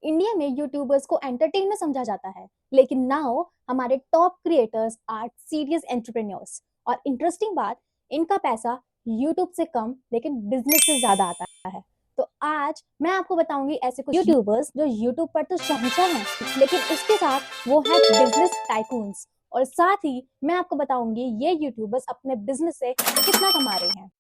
India में YouTubers को entertainer समझा जाता है, लेकिन नाउ हमारे top creators are serious entrepreneurs. और इंटरेस्टिंग बात, इनका पैसा यूट्यूब से कम लेकिन बिजनेस से ज्यादा आता है। तो आज मैं आपको बताऊंगी ऐसे कुछ यूट्यूबर्स जो यूट्यूब पर तो शहंशाह हैं, लेकिन उसके साथ वो है बिजनेस टाइकून्स। और साथ ही मैं आपको बताऊंगी ये यूट्यूबर्स अपने बिजनेस से कितना कमा रहे हैं।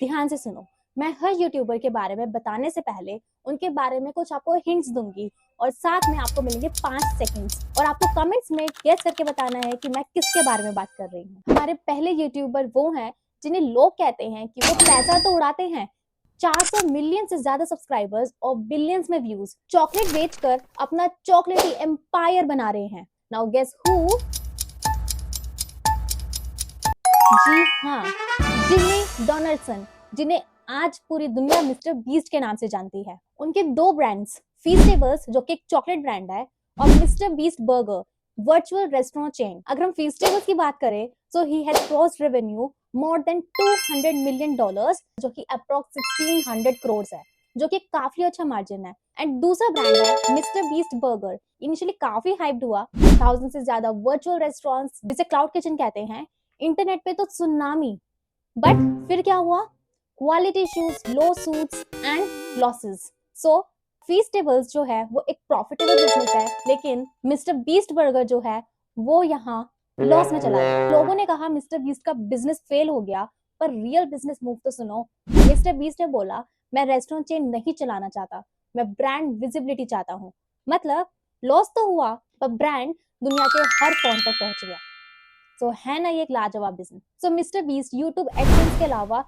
ध्यान से सुनो, मैं हर यूट्यूबर के बारे में बताने से पहले उनके बारे में कुछ आपको हिंट्स दूंगी और साथ में आपको मिलेंगे 5 सेकंड्स और आपको कमेंट्स में गेस करके बताना है कि मैं किसके बारे में बात कर रही हूँ। हमारे पहले यूट्यूबर वो हैं जिन्हें लोग कहते हैं कि वो पैसा तो उड़ाते हैं। 400 मिलियन से ज्यादा सब्सक्राइबर्स और बिलियंस में व्यूज, चॉकलेट बेचकर अपना चॉकलेटी एम्पायर बना रहे हैं। Now guess who? जी हाँ, जिमी डोनाल्डसन, जिन्हें आज पूरी दुनिया मिस्टर बीस्ट के नाम से जानती है। उनके दो ब्रांड्स, फीस्टेबल्स जो कि एक चॉकलेट ब्रांड है और mister beast burger virtual restaurant chain. अगर हम फीस्टेबल्स की बात करें तो he has crossed revenue more than $200 million, जो कि अप्रॉक्स 1600 करोड़ है, जो कि काफी अच्छा मार्जिन है। एंड दूसरा ब्रांड है मिस्टर बीस्ट बर्गर। इनिशियली काफी हाइप्ड हुआ, 1000 से ज्यादा वर्चुअल रेस्टोरेंट्स जिसे क्लाउड किचन कहते हैं, इंटरनेट पे तो सुनामी। बट फिर क्या हुआ? Quality issues, lawsuits and losses. So feastables जो है वो एक प्रॉफिटेबल बिजनेस है, लेकिन मिस्टर बीस्ट बर्गर जो है वो यहाँ लॉस में चला गया। लोगों ने कहा मिस्टर बीस्ट का बिजनेस फेल हो गया, पर रियल बिजनेस मूव तो सुनो। मिस्टर बीस्ट ने बोला, मैं रेस्टोरेंट चेन नहीं चलाना चाहता, मैं ब्रांड विजिबिलिटी चाहता हूँ। मतलब लॉस तो हुआ, पर ब्रांड दुनिया के हर कॉर्नर तक पहुंच गया। सो है ना ये एक लाजवाब बिजनेस। सो मिस्टर बीस्ट यूट्यूब एडसेंस के अलावा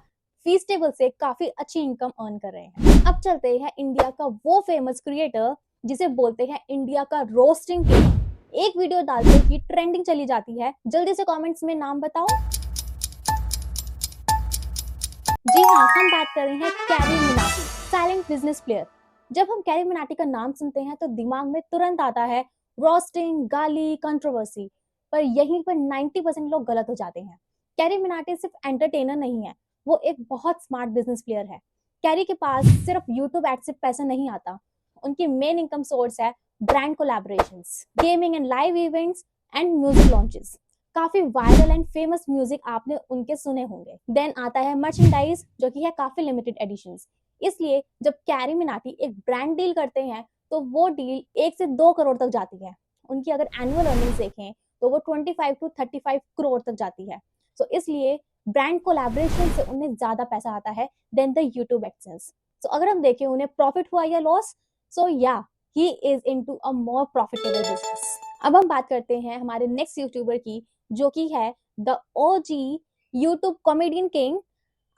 फीस्टेबल से काफी अच्छी इनकम अर्न कर रहे हैं। अब चलते हैं इंडिया का वो फेमस क्रिएटर जिसे बोलते हैं इंडिया का रोस्टिंग किंग। एक वीडियो डालते ही ट्रेंडिंग चली जाती है। जल्दी से कमेंट्स में नाम बताओ। जी हाँ, हम बात कर रहे हैं carry Minati, silent business player. जब हम कैरी मिनाटी का नाम सुनते हैं तो दिमाग में तुरंत आता है रोस्टिंग, गाली, कंट्रोवर्सी। पर यहीं पर 90% लोग गलत हो जाते हैं। कैरी मिनाटी सिर्फ एंटरटेनर नहीं है, वो एक बहुत स्मार्ट बिजनेस प्लेयर है। कैरी के पास सिर्फ यूट्यूब एड से पैसा नहीं आता, उनकी मेन इनकम सोर्स है brand collaborations, gaming and live events and music launches. काफी वायरल एंड फेमस म्यूजिक आपने उनके सुने होंगे। देन आता है मर्चेंडाइज, जो कि है काफी लिमिटेड एडिशंस। इसलिए जब कैरी मिनाटी एक ब्रांड डील करते हैं तो वो डील 1 से 2 करोड़ तक जाती है। उनकी अगर एनुअल अर्निंग्स देखें तो वो 25 टू 35 करोड़ तक जाती है। सो इसलिए ब्रांड कोलैबोरेशन से उन्हें ज्यादा पैसा आता है देन द यूट्यूब एडसेंस। सो अगर हम देखें उन्हें प्रॉफिट हुआ या लॉस, सो या he is into a more profitable business. अब हम बात करते हैं हमारे नेक्स्ट यूट्यूबर की, जो कि है the OG YouTube comedian king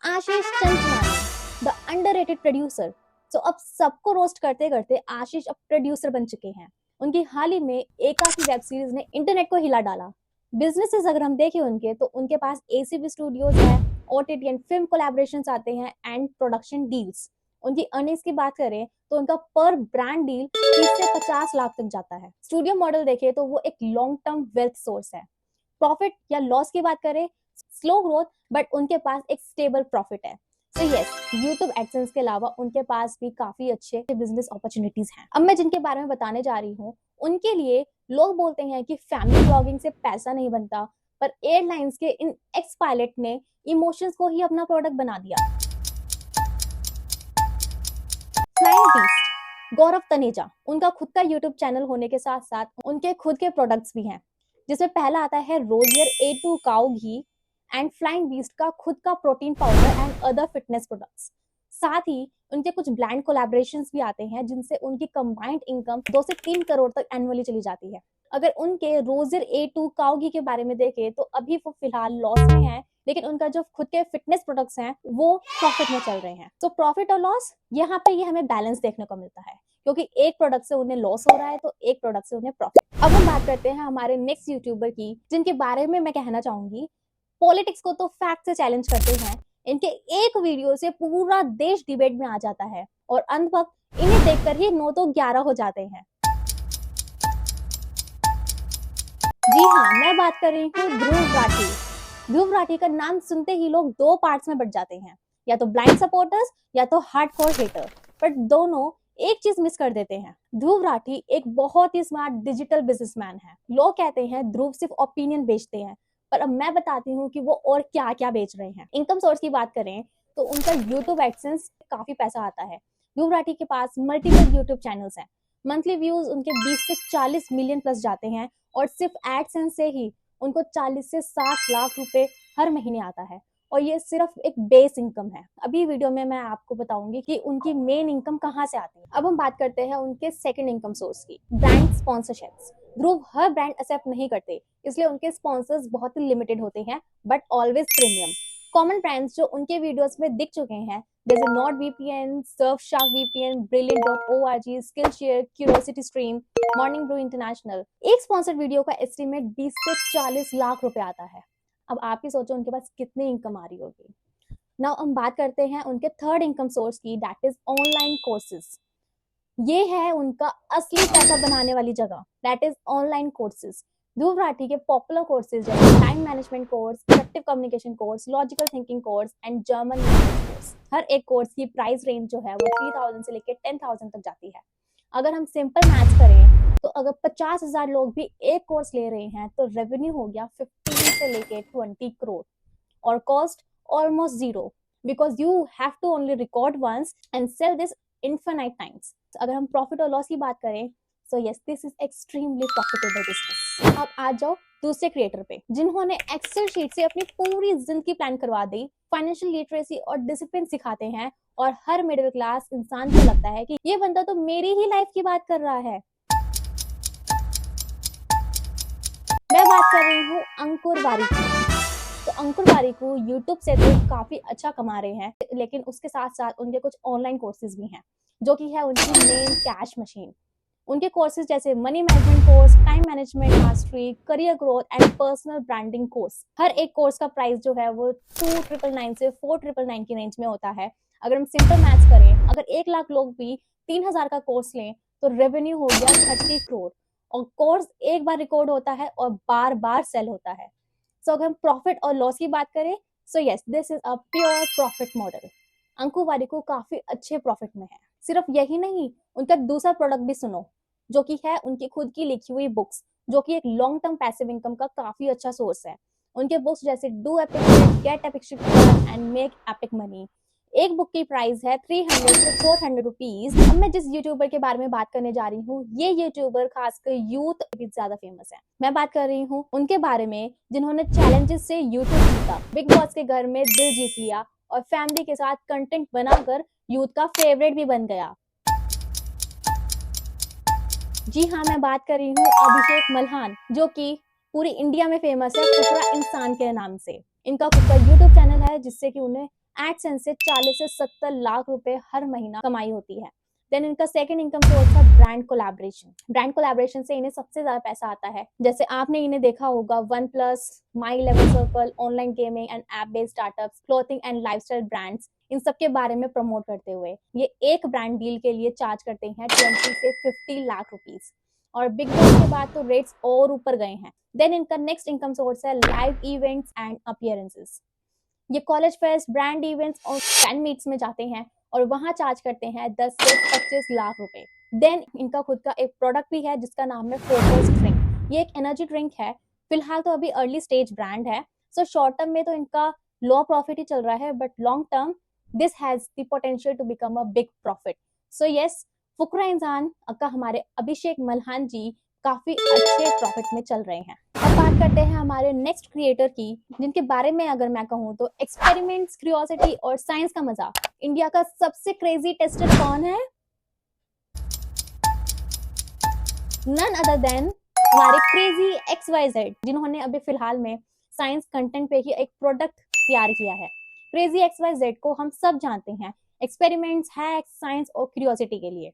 Ashish Chanchlani, the underrated producer. So अब सबको रोस्ट करते करते आशीष अब प्रोड्यूसर बन चुके हैं। उनकी हाल ही में एकाकी वेब सीरीज ने इंटरनेट को हिला डाला। बिजनेसेस अगर हम देखें उनके, तो उनके पास एसीबी स्टूडियोज है, ओटीटी एंड फिल्म कोलैबोरेशंस आते हैं एंड प्रोडक्शन डील्स। उनकी अर्निंग्स की बात करें तो उनका पर ब्रांड डील 30 से 50 लाख तक जाता है। स्टूडियो मॉडल देखें तो वो एक लॉन्ग टर्म वेल्थ सोर्स है। प्रॉफिट या लॉस की बात करें, स्लो ग्रोथ, बट उनके पास एक स्टेबल प्रॉफिट है। सो यस, यूट्यूब एडसेंस के अलावा उनके पास भी काफी अच्छे बिजनेस अपॉर्चुनिटीज हैं। अब मैं जिनके बारे में बताने जा रही हूँ, उनके लिए लोग बोलते हैं कि फैमिली ब्लॉगिंग से पैसा नहीं बनता, पर एयरलाइंस के इन एक्स पायलट ने इमोशंस को ही अपना प्रोडक्ट बना दिया। फ्लाइंग बीस्ट, गौरव तनेजा, उनका खुद का यूट्यूब चैनल होने के साथ साथ उनके खुद के प्रोडक्ट्स भी हैं, जिसमें पहला आता है रोजियर A2 cow ghee and flying beast का खुद का protein powder and other fitness products. साथ ही उनके कुछ ब्रांड कोलैबोरेशंस भी आते हैं, जिनसे उनकी कंबाइंड इनकम 2 से 3 करोड़ तक एनुअली चली जाती है। अगर उनके रोजियर A2 काउ घी के बारे में देखें तो अभी वो फिलहाल लॉस में है, लेकिन उनका जो खुद के फिटनेस प्रोडक्ट्स हैं वो प्रॉफिट में चल रहे हैं। तो प्रॉफिट और लॉस यहाँ पे ये हमें बैलेंस देखने को मिलता है, क्योंकि एक प्रोडक्ट से उन्हें लॉस हो रहा है तो एक प्रोडक्ट से उन्हें प्रॉफिट। अब हम बात करते हैं हमारे नेक्स्ट यूट्यूबर की, जिनके बारे में मैं कहना चाहूंगी, पॉलिटिक्स को तो फैक्ट से चैलेंज करते हैं। इनके एक वीडियो से पूरा देश डिबेट में आ जाता है और अंत वक्त इन्हें देखकर ही 9 तो 11 हो जाते हैं। जी हाँ, मैं बात कर रही हूँ ध्रुव राठी। ध्रुव राठी का नाम सुनते ही लोग 2 पार्ट्स में बट जाते हैं, या तो ब्लाइंड सपोर्टर्स या तो हार्डकोर हेटर। बट दोनों एक चीज मिस कर देते हैं, ध्रुव राठी एक बहुत ही स्मार्ट डिजिटल बिजनेसमैन है। लोग कहते हैं ध्रुव सिर्फ ओपिनियन बेचते हैं, पर अब मैं बताती हूँ कि वो और क्या क्या बेच रहे हैं। इनकम सोर्स की बात करें तो उनका यूट्यूब एडसेंस काफी पैसा आता है। ध्रुव राठी के पास मल्टीपल यूट्यूब चैनल्स हैं। मंथली व्यूज उनके 20 से 40 मिलियन प्लस जाते हैं और सिर्फ एडसेंस से ही उनको 40 से 60 लाख रुपए हर महीने आता है। और ये सिर्फ एक बेस इनकम है। अभी वीडियो में मैं आपको बताऊंगी कि उनकी मेन इनकम कहाँ से आती है। अब हम बात करते हैं उनके सेकंड इनकम सोर्स की, ब्रांड स्पॉन्सरशिप्स। ध्रुव हर ब्रांड एक्सेप्ट नहीं करते, इसलिए उनके स्पॉन्सर्स बहुत ही लिमिटेड होते हैं, but always premium. Common brands जो उनके वीडियोस में दिख चुके हैं जैसे Nord VPN, Surfshark VPN, brilliant.org, Skillshare, Curiosity Stream, Morning Brew International. एक स्पॉन्सर्ड वीडियो का एस्टिमेट 20 से 40 लाख रुपए आता है। अब आप ही सोचो उनके पास कितनी इनकम आ रही होगी। नाउ हम बात करते हैं उनके थर्ड इनकम सोर्स की, दैट इज ऑनलाइन कोर्सेज। ये है उनका असली पैसा बनाने वाली जगह, that is online courses. Dhruv Rathee के पॉपुलर कोर्सेज जैसे time management course, effective communication course, logical thinking course and German language course. हर एक कोर्स की प्राइस रेंज जो है वो 3000 से लेकर 10,000 तक जाती है। अगर हम सिंपल मैथ्स करें तो अगर 50,000 लोग भी एक कोर्स ले रहे हैं तो रेवेन्यू हो गया 15 से लेके 20 करोड़ और cost almost zero, because you have to only record once and sell this infinite times. अगर हम प्रॉफिट और लॉस की बात करें so yes, this is extremely profitable business. अब आ जाओ दूसरे क्रिएटर पे, जिन्होंने एक्सेल शीट से अपनी पूरी जिंदगी प्लान करवा दी, फाइनेंशियल लिटरेसी और डिसिप्लिन सिखाते हैं और हर मिडिल क्लास इंसान को लगता है कि ये बंदा तो मेरी ही लाइफ की बात कर रहा है। मैं बात कर रही हूँ अंकुर वारिक। तो अंकुर वारिकू यूट्यूब से तो काफी अच्छा कमा रहे हैं, लेकिन उसके साथ साथ उनके कुछ ऑनलाइन कोर्सेज भी हैं जो कि है उनकी मेन कैश मशीन। उनके कोर्सेज जैसे money management course, time management mastery, career growth and personal branding course. हर एक कोर्स का प्राइस जो है वो 2,999 से 4,999 की रेंज में होता है। अगर हम सिंपल मैथ्स करें, अगर 1 लाख लोग भी 3,000 का कोर्स लें तो रेवेन्यू हो गया 30 करोड़। और कोर्स एक बार रिकॉर्ड होता है और बार बार सेल होता है। सो अगर हम प्रॉफिट और लॉस की बात करें so yes, this is a pure profit model. Ankur Warikoo काफी अच्छे प्रॉफिट में है। सिर्फ यही नहीं, उनका दूसरा प्रोडक्ट भी सुनो, जो कि है उनकी खुद की लिखी हुई बुक्स, जो कि एक लॉन्ग टर्म पैसिव इनकम का काफी अच्छा सोर्स है। उनके बुक्स जैसे do epic shit, gate epic shit and make epic money. एक बुक की प्राइस है 300 से 400 रुपीज। अब मैं जिस यूट्यूबर के बारे में बात करने जा रही हूँ, ये यूट्यूबर खासकर यूथ भी ज्यादा फेमस है। मैं बात कर रही हूँ उनके बारे में जिन्होंने चैलेंजेस से यूट्यूब जीता, बिग बॉस के घर में दिल जीत लिया और फैमिली के साथ कंटेंट बनाकर यूथ का फेवरेट भी बन गया। जी हाँ, मैं बात कर रही हूँ अभिषेक मल्हान, जो कि पूरी इंडिया में फेमस है फुकरा इंसान के नाम से। इनका खुद का यूट्यूब चैनल है जिससे कि उन्हें एडसेंस से 40 से 70 लाख रुपए हर महीना कमाई होती है। देन इनका सेकंड इनकम सोर्स है ब्रांड कोलैबोरेशन। ब्रांड कोलैबोरेशन से इन्हें सबसे ज्यादा पैसा आता है। जैसे आपने इन्हें देखा होगा OnePlus, My11Circle, online gaming and app based startups, clothing and lifestyle brands, इन सब के बारे में प्रमोट करते हुए ये एक ब्रांड डील के लिए चार्ज करते हैं 20 से 50 लाख रुपीज। और बिग बॉस के बाद तो रेट्स और ऊपर गए हैं। देन इनका नेक्स्ट इनकम सोर्स है लाइव इवेंट्स एंड अपीयरेंसेस। ये कॉलेज फेस्ट, ब्रांड इवेंट्स और फैन मीट्स में जाते हैं और वहां चार्ज करते हैं 10 से 25 लाख रुपए। देन इनका खुद का एक प्रोडक्ट भी है जिसका नाम है फोकस ड्रिंक। ये एक एनर्जी ड्रिंक है, फिलहाल तो अभी अर्ली स्टेज ब्रांड है। सो शॉर्ट टर्म में तो इनका लो प्रॉफिट ही चल रहा है, but long term this has the potential to become a big profit. So yes, Fukra Insaan का हमारे अभिषेक मल्हान जी काफी अच्छे प्रॉफिट में चल रहे हैं। अब बात करते हैं हमारे नेक्स्ट क्रिएटर की, जिनके बारे में अगर मैं कहूँ तो एक्सपेरिमेंट्स, क्यूरियोसिटी और साइंस का मजा। इंडिया का सबसे क्रेजी टेस्टर कौन है? नन अदर देन हमारे क्रेजी XYZ, जिन्होंने अभी फिलहाल में साइंस कंटेंट पे ही एक प्रोडक्ट तैयार किया है। क्रेजी XYZ को हम सब जानते हैं एक्सपेरिमेंट्स, हैक्स, साइंस और क्यूरियोसिटी के लिए।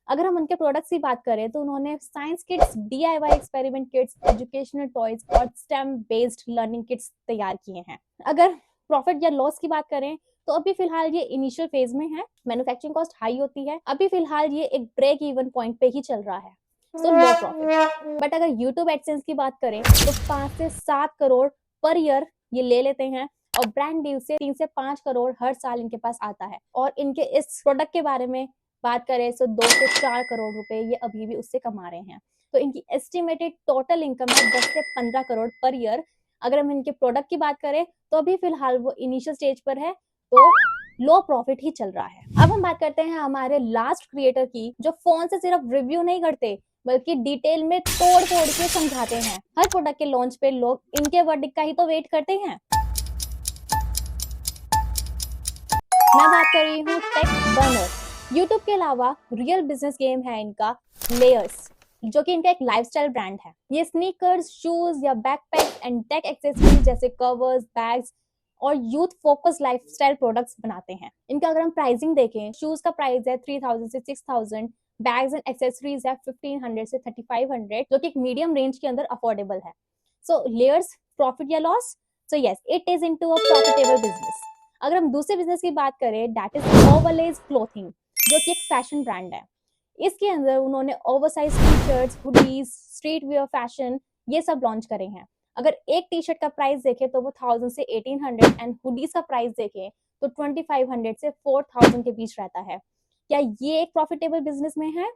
अगर हम उनके प्रोडक्ट्स की बात करें तो उन्होंने science kits, DIY experiment kits, educational toys और स्टेम बेस्ड लर्निंग किट्स तैयार किए हैं। अगर प्रॉफिट या लॉस की बात करें तो अभी फिलहाल ये इनिशियल फेज में है, मैन्युफैक्चरिंग कॉस्ट हाई होती है, अभी फिलहाल ये एक ब्रेक इवन पॉइंट पे ही चल रहा है, सो लो प्रॉफिट। बट अगर यूट्यूब एडसेंस की बात करें तो 5 से 7 करोड़ पर ईयर ये ले लेते हैं और ब्रांड डील से 3 से 5 करोड़ हर साल इनके पास आता है। और इनके इस प्रोडक्ट के बारे में बात करें तो 2 से 4 करोड़ रुपए ये अभी भी उससे कमा रहे हैं। तो इनकी एस्टिमेटेड टोटल इनकम है 10 से 15 करोड़ पर ईयर। अगर हम इनके प्रोडक्ट की बात करें तो अभी फिलहाल वो इनिशियल स्टेज पर है, तो लो प्रॉफिट ही चल रहा है। अब हम बात करते हैं हमारे लास्ट क्रिएटर की, जो फोन से सिर्फ रिव्यू नहीं करते बल्कि डिटेल में तोड़ तोड़ के समझाते हैं। हर प्रोडक्ट के लॉन्च पे लोग इनके वर्डिक्ट का ही तो वेट करते हैं। मैं बात कर रही हूँ टेक बर्नर। यूट्यूब के अलावा रियल बिजनेस गेम है इनका लेयर्स, जो कि इनका एक लाइफस्टाइल ब्रांड है। ये स्नीकर्स, शूज या बैकपैक एंड टेक एक्सेसरीज जैसे कवर्स, बैग्स और यूथ फोकस लाइफस्टाइल प्रोडक्ट्स बनाते हैं। इनका अगर हम प्राइसिंग देखें, शूज का प्राइस है 3000 से 6000, बैग्स एंड एक्सेसरीज है 1500 से 3500, जो कि एक मीडियम रेंज के अंदर अफोर्डेबल है। सो लेयर्स प्रॉफिट या loss? So yes, it is into a profitable business. अगर हम दूसरे बिजनेस की बात करें, दैट इज ओवरलेज क्लोथिंग, जो कि एक फैशन ब्रांड है। इसके अंदर उन्होंने oversize T shirts, hoodies, street wear fashion ये सब लॉन्च करे हैं। अगर एक टी शर्ट का प्राइस देखें तो वो 1000 से 1800 एंड हुडीज का प्राइस देखें तो 2500 से 4000 के बीच रहता है। क्या ये एक प्रॉफिटेबल बिजनेस में है?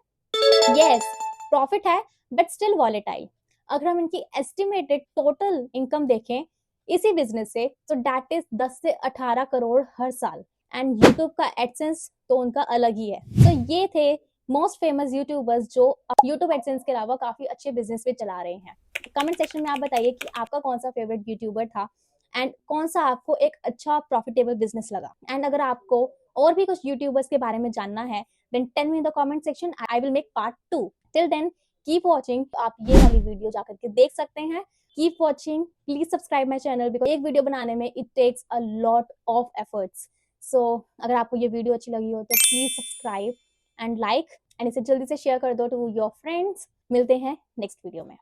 यस, प्रॉफिट है बट स्टिल वॉलेटाइल। अगर हम इनकी एस्टिमेटेड टोटल इनकम देखें इसी बिजनेस से तो दैट इज 10 से 18 करोड़ हर साल। एंड यूट्यूब का एडसेंस तो उनका अलग ही है। तो ये थे मोस्ट फेमस यूट्यूबर्स जो यूट्यूब एडसेंस के अलावा काफी अच्छे बिजनेस पे चला रहे हैं। कमेंट सेक्शन में आप बताइए कि आपका कौन सा फेवरेट यूट्यूबर था एंड कौन सा आपको एक अच्छा प्रॉफिटेबल बिजनेस लगा। एंड अगर आपको और भी कुछ यूट्यूबर्स के बारे में जानना है then tell me in the comment section, I will make part 2. Till then, keep watching. आप ये वाली वीडियो जाकर के देख सकते हैं। Keep watching. Please subscribe my channel because एक वीडियो बनाने में it takes a lot of efforts. So अगर आपको ये वीडियो अच्छी लगी हो तो please subscribe and like and इसे जल्दी से शेयर कर दो to your friends. मिलते हैं नेक्स्ट वीडियो में।